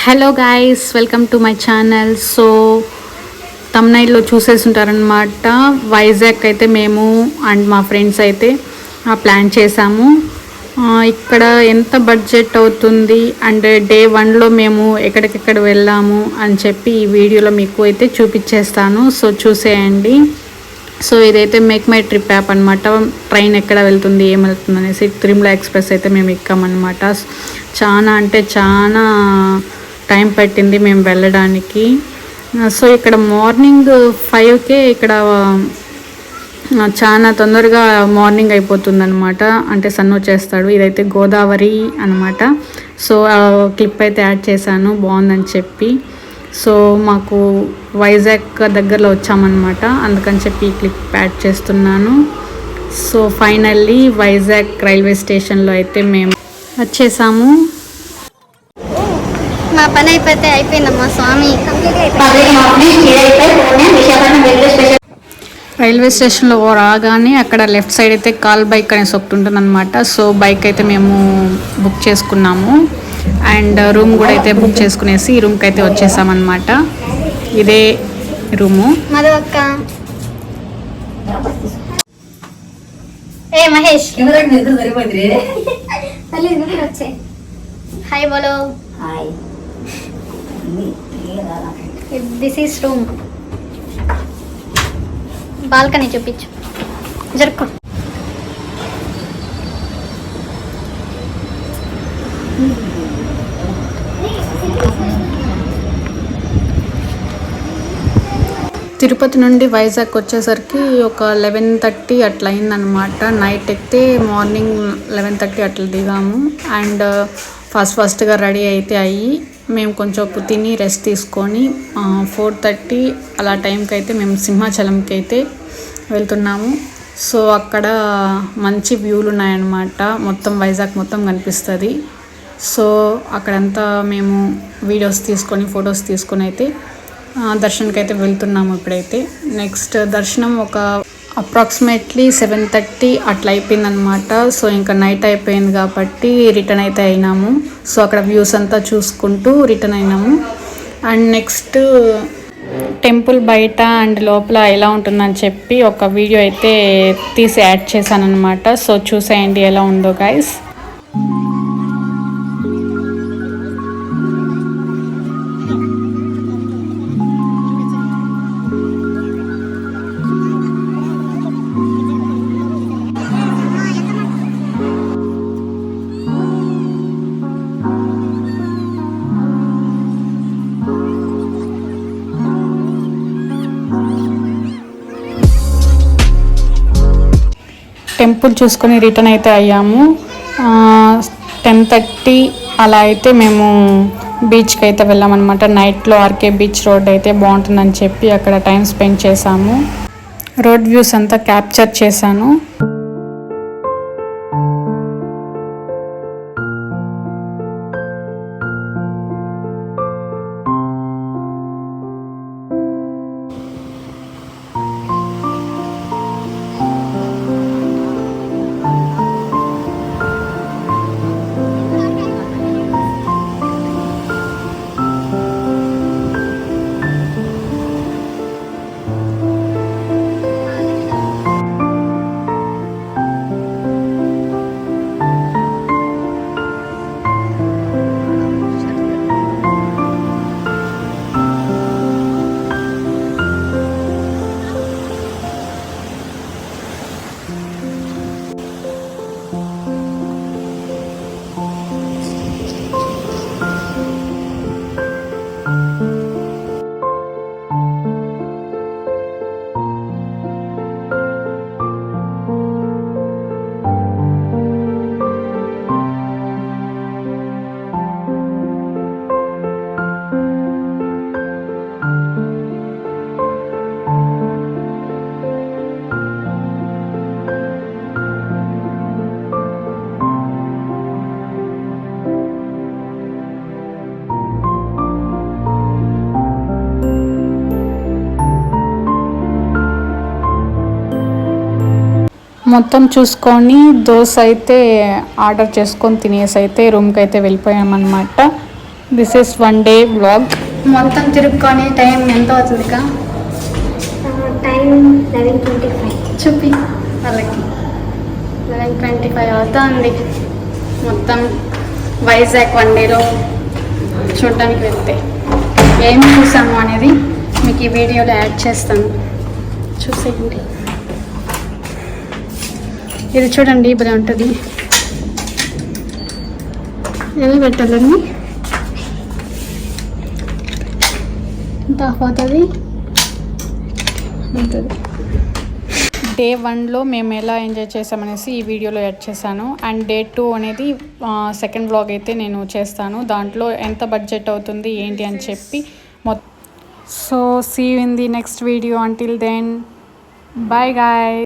Hello guys, welcome to my channel. So తమ్నైల్లో చూసేసుంటారనమాట. వైజాగ్ అయితే మేము అండ్ మా ఫ్రెండ్స్ అయితే ప్లాన్ చేసాము. ఇక్కడ ఎంత బడ్జెట్ అవుతుంది అండ్ డే 1లో మేము ఎక్కడికెక్కడ వెళ్ళాము అని చెప్పి ఈ వీడియోలో మీకు అయితే చూపించేస్తాను. సో చూసేయండి. సో ఇదైతే మేక్ మై ట్రిప్ యాప్ అనమాట. ట్రైన్ ఎక్కడ వెళ్తుంది ఏమవుతుంది అనేసి తిరుమల ఎక్స్ప్రెస్ అయితే మేము ఎక్కామన్నమాట. చాలా అంటే చాలా టైం పట్టింది మేము వెళ్ళడానికి. సో ఇక్కడ మార్నింగ్ 5కే ఇక్కడ చాలా తొందరగా మార్నింగ్ అయిపోతుంది అనమాట. అంటే సన్ వచ్చేస్తాడు. ఇదైతే గోదావరి అనమాట. సో క్లిప్ అయితే యాడ్ చేశాను బాగుందని చెప్పి. సో మాకు వైజాగ్ దగ్గరలో వచ్చామన్నమాట, అందుకని చెప్పి ఈ క్లిప్ యాడ్ చేస్తున్నాను. సో ఫైనల్లీ వైజాగ్ రైల్వే స్టేషన్లో అయితే మేము వచ్చేసాము. మా పని అయిపోయిందమ్మా స్వామి. రైల్వే స్టేషన్లో రాగానే అక్కడ లెఫ్ట్ సైడ్ అయితే కాల్ బైక్ అనేసి ఒకటి ఉంటుంది అనమాట. సో బైక్ అయితే మేము బుక్ చేసుకున్నాము అండ్ రూమ్ కూడా అయితే బుక్ చేసుకునేసి ఈ రూమ్కి అయితే వచ్చేసామన్నమాట. ఇదే రూము. మహేష్ హాయ్ బోలో. Hi, this is room. Balcony చూపించు, జరుపు. తిరుపతి నుండి వైజాగ్ వచ్చేసరికి ఒక 11:30 అట్లా అయిందనమాట. నైట్ ఎక్కితే మార్నింగ్ 11:30 అట్లా దిగాము. అండ్ ఫస్ట్గా రెడీ అయితే అయ్యి మేము కొంచెం తిని రెస్ట్ తీసుకొని 4:30 అలా టైంకి అయితే మేము సింహాచలంకి అయితే వెళ్తున్నాము. సో అక్కడ మంచి వ్యూలు ఉన్నాయన్నమాట. మొత్తం వైజాగ్ మొత్తం కనిపిస్తుంది. సో అక్కడంతా మేము వీడియోస్ తీసుకొని ఫొటోస్ తీసుకొని అయితే దర్శనంకి అయితే వెళ్తున్నాము ఇప్పుడైతే. నెక్స్ట్ దర్శనం ఒక అప్రాక్సిమేట్లీ 7:30 అట్లా అయిపోయిందనమాట. సో ఇంకా నైట్ అయిపోయింది కాబట్టి రిటర్న్ అయితే అయినాము. సో అక్కడ వ్యూస్ అంతా చూసుకుంటూ రిటర్న్ అయినాము. అండ్ నెక్స్ట్ టెంపుల్ బయట అండ్ లోపల ఎలా ఉంటుందని చెప్పి ఒక వీడియో అయితే తీసి యాడ్ చేశాను అనమాట. సో చూసేయండి ఎలా ఉందో గైస్. టెంపుల్ చూసుకొని రిటర్న్ అయితే అయ్యాము. 10:30 అలా అయితే మేము బీచ్కి అయితే వెళ్ళామన్నమాట. నైట్లో ఆర్కే బీచ్ రోడ్ అయితే బాగుంటుందని చెప్పి అక్కడ టైం స్పెండ్ చేసాము. రోడ్ వ్యూస్ అంతా క్యాప్చర్ చేశాను. మొత్తం చూసుకొని దోశ అయితే ఆర్డర్ చేసుకొని తినేసి అయితే రూమ్కి అయితే వెళ్ళిపోయామన్నమాట. This is 1 day vlog. మొత్తం తిరుక్కొని టైం ఎంత అవుతుంది కా? టైం 11:25. చూపి వాళ్ళకి 11:25 అవుతుంది. మొత్తం వైజాగ్ 1 డేలో చూడడానికి వెళ్తే ఏం చూసాము అనేది మీకు ఈ వీడియోలో యాడ్ చేస్తాను, చూసేయండి. ఇది చూడండి, ఇప్పుడు ఉంటుంది. ఎలా పెట్టాలని ఎంత అవుతుంది ఉంటుంది. డే 1లో మేము ఎలా ఎంజాయ్ చేసామనేసి ఈ వీడియోలో యాడ్ చేశాను. అండ్ డే 2 అనేది సెకండ్ వ్లాగ్ అయితే నేను చేస్తాను. దాంట్లో ఎంత బడ్జెట్ అవుతుంది ఏంటి అని చెప్పి so see you in the next video. Until then, bye guy.